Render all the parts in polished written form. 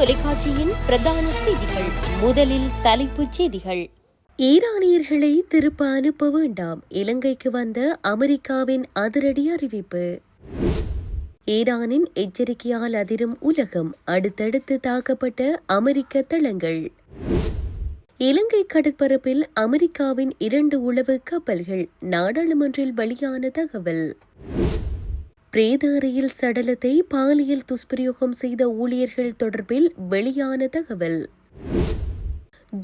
தொலைக்காட்சியின் பிரதான செய்திகள். முதலில் தலைப்புச் செய்திகள். ஈரானியர்களை திருப்ப அனுப்ப வேண்டாம், இலங்கைக்கு வந்த அமெரிக்காவின் அதிரடி அறிவிப்பு. ஈரானின் எச்சரிக்கையால் அதிரும் உலகம், அடுத்தடுத்து தாக்கப்பட்ட அமெரிக்க தளங்கள். இலங்கை கடற்பரப்பில் அமெரிக்காவின் 2 உளவு கப்பல்கள், நாடாளுமன்றில் வெளியான தகவல். பிரேத அறையில் சடலத்தை பாலியல் துஷ்பிரயோகம் செய்த ஊழியர்கள் தொடர்பில் வெளியான தகவல்.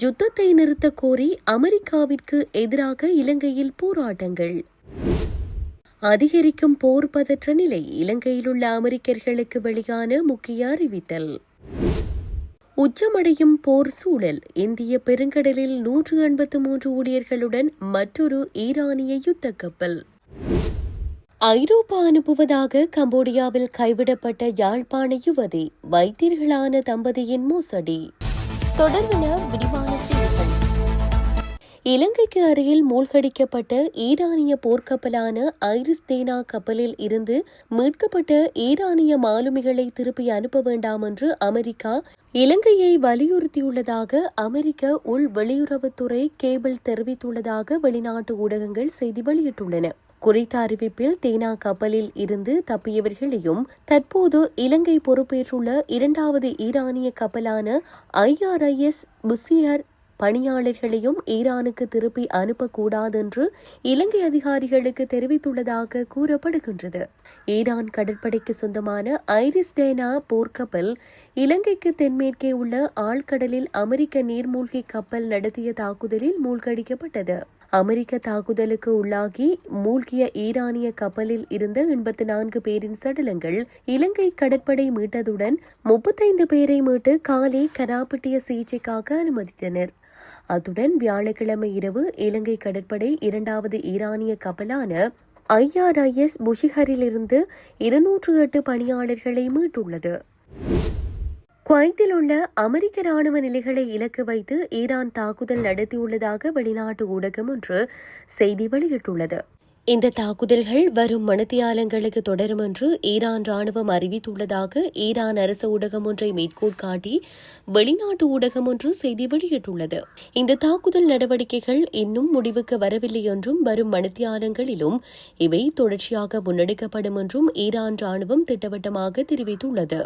யுத்தத்தை நிறுத்த கோரி அமெரிக்காவிற்கு எதிராக இலங்கையில் போராட்டங்கள். அதிகரிக்கும் போர் பதற்ற நிலை, இலங்கையில் உள்ள அமெரிக்கர்களுக்கு வெளியான முக்கிய அறிவித்தல். உச்சமடையும் போர் சூழல், இந்திய பெருங்கடலில் 183 ஊழியர்களுடன் மற்றொரு ஈரானிய யுத்த கப்பல். ஐரோப்பா அனுப்புவதாக கம்போடியாவில் கைவிடப்பட்ட யாழ்ப்பாண யுவதி, வைத்தியர்களான தம்பதியின் மோசடி. தொடர்பான விரிவான செய்திகள். இலங்கைக்கு அருகில் மூழ்கடிக்கப்பட்ட ஈரானிய போர்க்கப்பலான ஐரிஸ் தேனா கப்பலில் இருந்து மீட்கப்பட்ட ஈரானிய மாலுமிகளை திருப்பி அனுப்ப வேண்டாம் என்று அமெரிக்கா இலங்கையை வலியுறுத்தியுள்ளதாக அமெரிக்க உள் வெளியுறவுத்துறை கேபிள் தெரிவித்துள்ளதாக வெளிநாட்டு ஊடகங்கள் செய்தி வெளியிட்டுள்ளன. குறித்த அறிவிப்பில் தேனா கப்பலில் இருந்து தப்பியவர்களையும் தற்போது இலங்கை பொறுப்பேற்றுள்ள 2வது ஈரானிய கப்பலான IRIS புசியர் பணியாளர்களையும் ஈரானுக்கு திருப்பி அனுப்பக்கூடாதென்று இலங்கை அதிகாரிகளுக்கு தெரிவித்துள்ளதாக கூறப்படுகின்றது. ஈரான் கடற்படைக்கு சொந்தமான ஐரிஸ் டேனா போர்க்கப்பல் இலங்கைக்கு தென்மேற்கே உள்ள ஆழ்கடலில் அமெரிக்க நீர்மூழ்கி கப்பல் நடத்திய தாக்குதலில் மூழ்கடிக்கப்பட்டது. அமெரிக்க தாக்குதலுக்கு உள்ளாகி மூழ்கிய ஈரானிய கப்பலில் இருந்த 84 பேரின் சடலங்கள் இலங்கை கடற்படை மீட்டதுடன் 35 பேரை மீட்டு காலை கராப்பட்டிய சிகிச்சைக்காக அனுமதித்தனர். அத்துடன் வியாழக்கிழமை இரவு இலங்கை கடற்படை 2வது ஈரானிய கப்பலான IRIS புஷிஹரிலிருந்து 208 பணியாளர்களை மீட்டுள்ளது. குவைத்தில் உள்ள அமெரிக்க ராணுவ நிலைகளை இலக்கு வைத்து ஈரான் தாக்குதல் நடத்தியுள்ளதாக வெளிநாட்டு ஊடகம் ஒன்று செய்தி வெளியிட்டுள்ளது. இந்த தாக்குதல்கள் வரும் மணித்தியாலங்களுக்கு தொடரும் என்று ஈரான் ராணுவம் அறிவித்துள்ளதாக ஈரான் அரசு ஊடகம் ஒன்றை மேற்கோள் காட்டி வெளிநாட்டு ஊடகம் ஒன்று செய்தி வெளியிட்டுள்ளது. இந்த தாக்குதல் நடவடிக்கைகள் இன்னும் முடிவுக்கு வரவில்லை என்றும் வரும் மணித்தியாலங்களிலும் இவை தொடர்ச்சியாக முன்னெடுக்கப்படும் என்றும் ஈரான் ராணுவம் திட்டவட்டமாக தெரிவித்துள்ளது.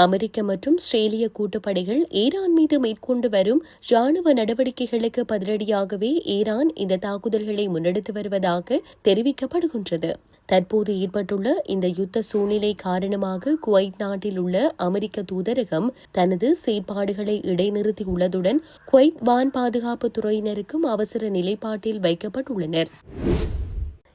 அமெரிக்க மற்றும் ஆஸ்திரேலிய கூட்டுப்படைகள் ஈரான் மீது மேற்கொண்டு வரும் ராணுவ நடவடிக்கைகளுக்கு பதிலடியாகவே ஈரான் இந்த தாக்குதல்களை முன்னெடுத்து வருவதாக தெரிவிக்கப்படுகின்றது. தற்போது ஏற்பட்டுள்ள இந்த யுத்த சூழ்நிலை காரணமாக குவைத் நாட்டில் உள்ள அமெரிக்க தூதரகம் தனது செயற்பாடுகளை இடைநிறுத்தியுள்ளதுடன் குவைத் வான் பாதுகாப்பு துறையினருக்கும் அவசர நிலைப்பாட்டில் வைக்கப்பட்டுள்ளனர்.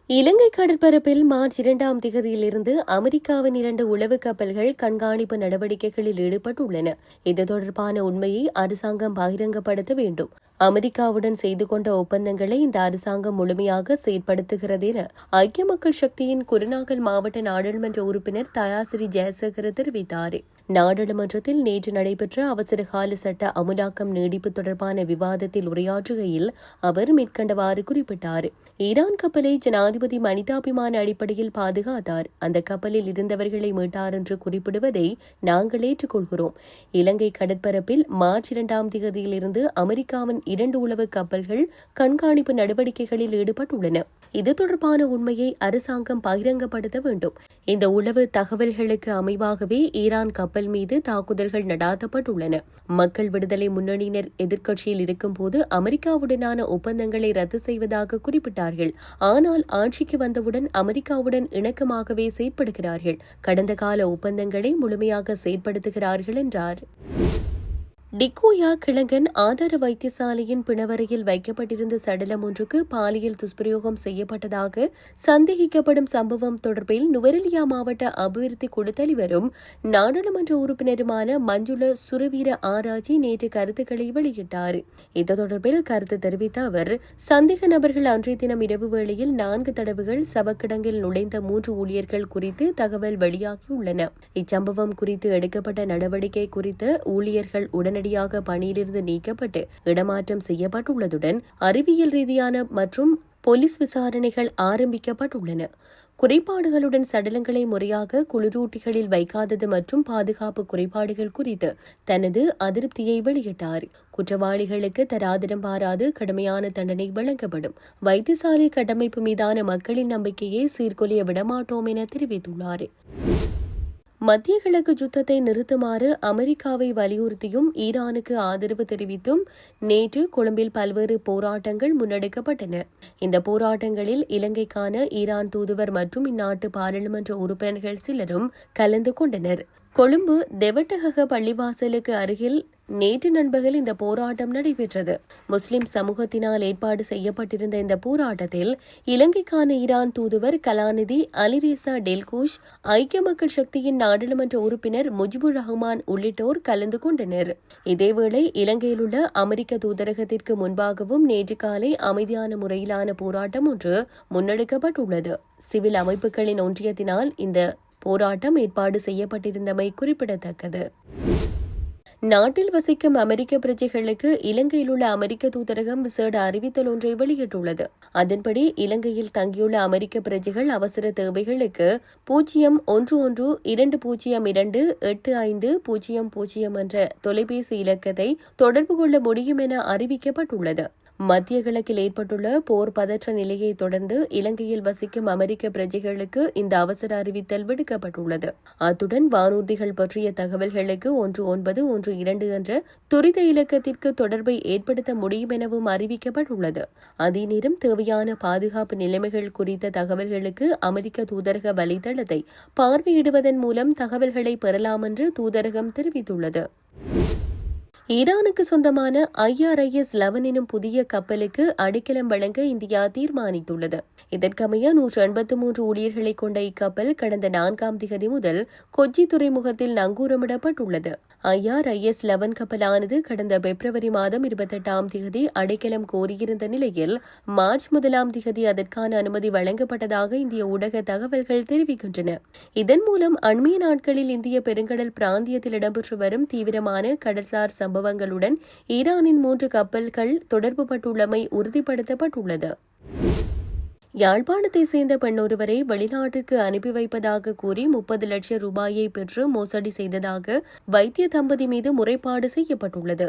இலங்கை கடற்பரப்பில் மார்ச் 2ஆம் தேதியிலிருந்து அமெரிக்காவின் 2 உளவு கப்பல்கள் கண்காணிப்பு நடவடிக்கைகளில் ஈடுபட்டுள்ளன. இது தொடர்பான உண்மையை அரசாங்கம் பகிரங்கப்படுத்த வேண்டும். அமெரிக்காவுடன் செய்து கொண்ட ஒப்பந்தங்களை இந்த அரசாங்கம் முழுமையாக செயற்படுத்துகிறது என ஐக்கிய மக்கள் சக்தியின் குருநாகல் மாவட்ட நாடாளுமன்ற உறுப்பினர் தயாசிறி ஜெயசேகர தெரிவித்தார். நாடாளுமன்றத்தில் நேற்று நடைபெற்ற அவசரகால சட்ட அமுலாக்கம் நீடிப்பு தொடர்பான விவாதத்தில் உரையாற்றுகையில் அவர் மேற்கண்டவாறு குறிப்பிட்டார். ஈரான் கப்பலை ஜனாதிபதி மனிதாபிமான அடிப்படையில் பாதுகாத்தார். அந்த கப்பலில் இருந்தவர்களை மீட்டார் என்று குறிப்பிடுவதை நாங்கள் ஏற்றுக்கொள்கிறோம். இலங்கை கடற்பரப்பில் மார்ச் 2ஆம் தேதியிலிருந்து அமெரிக்காவின் 2 உளவு கப்பல்கள் கண்காணிப்பு நடவடிக்கைகளில் ஈடுபட்டுள்ளன. இது தொடர்பான உண்மையை அரசாங்கம் பகிரங்கப்படுத்த வேண்டும். இந்த உளவு தகவல்களுக்கு அமைவாகவே ஈரான் கப்பல் மீது தாக்குதல்கள் நடாத்தப்பட்டுள்ளன. மக்கள் விடுதலை முன்னணியினர் எதிர்க்கட்சியில் இருக்கும்போது அமெரிக்காவுடனான ஒப்பந்தங்களை ரத்து செய்வதாக குறிப்பிட்டார்கள். ஆனால் ஆட்சிக்கு வந்தவுடன் அமெரிக்காவுடன் இணக்கமாகவே செயற்படுகிறார்கள். கடந்த கால ஒப்பந்தங்களை முழுமையாக செயற்படுத்துகிறார்கள் என்றார். டிக்கோயா கிழங்கன் ஆதார வைத்தியசாலையின் பிணவரையில் வைக்கப்பட்டிருந்த சடலம் ஒன்றுக்கு பாலியல் துஷ்பிரயோகம் செய்யப்பட்டதாக சந்தேகிக்கப்படும் சம்பவம் தொடர்பில் நுவரெலியா மாவட்ட அபிவிருத்தி குழு தலைவரும் நாடாளுமன்ற உறுப்பினருமான மஞ்சுள சுரவீர ஆராய்ச்சி நேற்று கருத்துக்களை வெளியிட்டார். இது தொடர்பில் கருத்து தெரிவித்த அவர், சந்தேக நபர்கள் அன்றைய தினம் இரவு வேளையில் 4 தடவைகள் சவக்கிடங்கில் நுழைந்த 3 ஊழியர்கள் குறித்து தகவல் வெளியாகியுள்ளன. இச்சம்பவம் குறித்து எடுக்கப்பட்ட நடவடிக்கை குறித்து ஊழியர்கள் உடனடியாக பணியிலிருந்து நீக்கப்பட்டு இடமாற்றம் செய்யப்பட்டுள்ளதுடன் அறிவியல் ரீதியான மற்றும் போலீஸ் விசாரணைகள் ஆரம்பிக்கப்பட்டுள்ளன. குறைபாடுகளுடன் சடலங்களை முறையாக குளிரூட்டிகளில் வைக்காதது மற்றும் பாதுகாப்பு குறைபாடுகள் குறித்து தனது அதிருப்தியை வெளியிட்டார். குற்றவாளிகளுக்கு தராதரம் பாராது கடுமையான தண்டனை வழங்கப்படும். வைத்தியசாலை கட்டமைப்பு மீதான மக்களின் நம்பிக்கையை சீர்குலைய விடமாட்டோம் என தெரிவித்துள்ளார். மத்திய கிழக்கு யுத்தத்தை நிறுத்துமாறு அமெரிக்காவை வலியுறுத்தியும் ஈரானுக்கு ஆதரவு தெரிவித்தும் நேற்று கொழும்பில் பல்வேறு போராட்டங்கள் முன்னெடுக்கப்பட்டன. இந்த போராட்டங்களில் இலங்கைக்கான ஈரான் தூதுவர் மற்றும் இந்நாட்டு பாராளுமன்ற உறுப்பினர்கள் சிலரும் கலந்து கொண்டனர். கொழும்பு தெவட்டகக பள்ளிவாசலுக்கு அருகில் நேற்று நண்பகல் இந்த போராட்டம் நடைபெற்றது. முஸ்லிம் சமூகத்தினால் ஏற்பாடு செய்யப்பட்டிருந்த இந்த போராட்டத்தில் இலங்கைக்கான ஈரான் தூதுவர் கலாநிதி அலிரேசா டெல்கூஷ், ஐக்கிய மக்கள் சக்தியின் நாடாளுமன்ற உறுப்பினர் முஜிபுர் ரஹ்மான் உள்ளிட்டோர் கலந்து கொண்டனர். இதேவேளை இலங்கையில் உள்ள அமெரிக்க தூதரகத்திற்கு முன்பாகவும் நேற்று காலை அமைதியான முறையிலான போராட்டம் ஒன்று முன்னெடுக்கப்பட்டுள்ளது. சிவில் அமைப்புகளின் ஒன்றியத்தினால் இந்த போராட்டம் ஏற்பாடு செய்யப்பட்டிருந்தமை குறிப்பிடத்தக்கது. நாட்டில் வசிக்கும் அமெரிக்க பிரஜைகளுக்கு இலங்கையில் உள்ள அமெரிக்க தூதரகம் விசேட அறிவித்தல் ஒன்றை வெளியிட்டுள்ளது. அதன்படி இலங்கையில் தங்கியுள்ள அமெரிக்க பிரஜைகள் அவசர தேவைகளுக்கு 011220285000 என்ற தொலைபேசி இலக்கத்தை தொடர்பு கொள்ள முடியும் என அறிவிக்கப்பட்டுள்ளது. மத்திய கிழக்கில் ஏற்பட்டுள்ள போர் பதற்ற நிலையை தொடர்ந்து இலங்கையில் வசிக்கும் அமெரிக்க பிரஜைகளுக்கு இந்த அவசர அறிவித்தல் விடுக்கப்பட்டுள்ளது. அத்துடன் வானூர்திகள் பற்றிய தகவல்களுக்கு 1912 என்ற துரித இலக்கத்திற்கு தொடர்பை ஏற்படுத்த முடியும் எனவும் அறிவிக்கப்பட்டுள்ளது. அதே நேரம் தேவையான பாதுகாப்பு நிலைமைகள் குறித்த தகவல்களுக்கு அமெரிக்க தூதரக வலைதளத்தை பார்வையிடுவதன் மூலம் தகவல்களை பெறலாம் என்று தூதரகம் தெரிவித்துள்ளது. ஈரானுக்கு சொந்தமான IRIS-11 எனும் புதிய கப்பலுக்கு அடிக்கலம் வழங்க இந்தியா தீர்மானித்துள்ளது. இதற்கமைய 183 ஊழியர்களை கொண்ட இக்கப்பல் கடந்த 4ஆம் திகதி முதல் கொச்சி துறைமுகத்தில் நங்கூரமிடப்பட்டுள்ளது. IRIS-11 கப்பலானது கடந்த பிப்ரவரி மாதம் 28ஆம் திகதி அடைக்கலம் கோரியிருந்த நிலையில் மார்ச் 1ஆம் திகதி அதற்கான அனுமதி வழங்கப்பட்டதாக இந்திய ஊடக தகவல்கள் தெரிவிக்கின்றன. இதன் மூலம் அண்மைய நாட்களில் இந்திய பெருங்கடல் பிராந்தியத்தில் இடம்பெற்று வரும் தீவிரமான கடல்சார் சம்பவங்களுடன் ஈரானின் 3 கப்பல்கள் தொடர்புபட்டுள்ளமை உறுதிப்படுத்தப்பட்டுள்ளது. யாழ்ப்பாணத்தை சேர்ந்த பெண்ணொருவரை வெளிநாட்டிற்கு அனுப்பி வைப்பதாக கூறி 30 லட்சம் ரூபாயை பெற்று மோசடி செய்ததாக வைத்திய தம்பதி மீது முறைப்பாடு செய்யப்பட்டுள்ளது.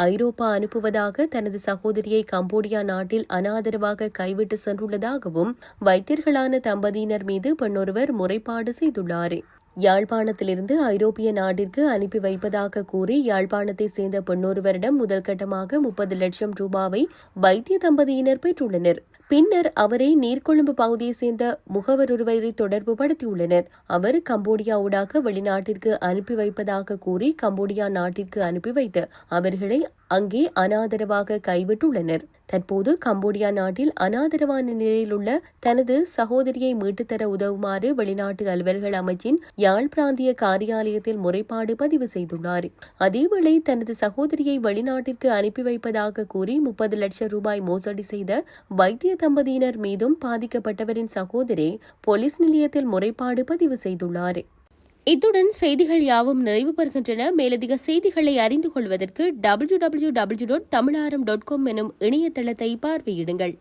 ஐரோப்பா அனுப்புவதாக தனது சகோதரியை கம்போடியா நாட்டில் அனாதரவாக கைவிட்டு சென்றுள்ளதாகவும் வைத்தியர்களான தம்பதியினர் மீது பெண்ணொருவர் முறைப்பாடு செய்துள்ளார். யாழ்ப்பாணத்திலிருந்து ஐரோப்பிய நாட்டிற்கு அனுப்பி வைப்பதாக கூறி யாழ்ப்பாணத்தை சேர்ந்த பெண்ணொருவரிடம் முதல் கட்டமாக 30 லட்சம் ரூபாவை வைத்திய தம்பதியினர் பெற்றுள்ளனர். பின்னர் அவரை நீர்கொழும்பு பகுதியைச் சேர்ந்த முகவர் ஒருவரை தொடர்பு படுத்தியுள்ளனர். அவர் கம்போடியா ஊடாக வெளிநாட்டிற்கு அனுப்பி வைப்பதாக கூறி கம்போடியா நாட்டிற்கு அனுப்பி வைத்து அவர்களை அங்கே அனாதரவாக கைவிட்டுள்ளனர். தற்போது கம்போடியா நாட்டில் அனாதரவான நிலையில் உள்ள தனது சகோதரியை மீட்டுத்தர உதவுமாறு வெளிநாட்டு அலுவல்கள் அமைச்சின் யாழ் பிராந்திய காரியாலயத்தில் முறைப்பாடு பதிவு செய்துள்ளார். அதேவேளை தனது சகோதரியை வெளிநாட்டிற்கு அனுப்பி வைப்பதாக கூறி 30 லட்சம் ரூபாய் மோசடி செய்த வைத்திய தம்பதியினர் மீதும் பாதிக்கப்பட்டவரின் சகோதரி போலீஸ் நிலையத்தில் முறைப்பாடு பதிவு செய்துள்ளார். இத்துடன் செய்திகள் யாவும் நிறைவு பெறுகின்றன. மேலதிக செய்திகளை அறிந்து கொள்வதற்கு www.tamilaram.com எனும் இணையதளத்தை பார்வையிடுங்கள்.